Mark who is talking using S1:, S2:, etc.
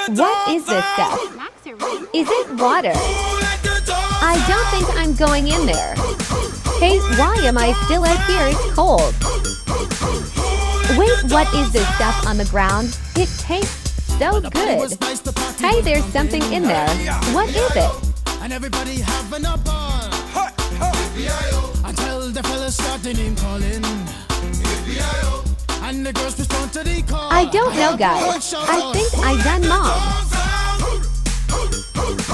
S1: What is this stuff? Is it water? I don't think I'm going in there. Hey, why am I still out here? It's cold. Wait, what is this stuff on the ground? It tastes so good. Hey, there's something in there. What is it?
S2: And everybody having a ball until the fellas start the name calling. And the girls respond to the call.
S1: I don't know, guys. I think I done mom.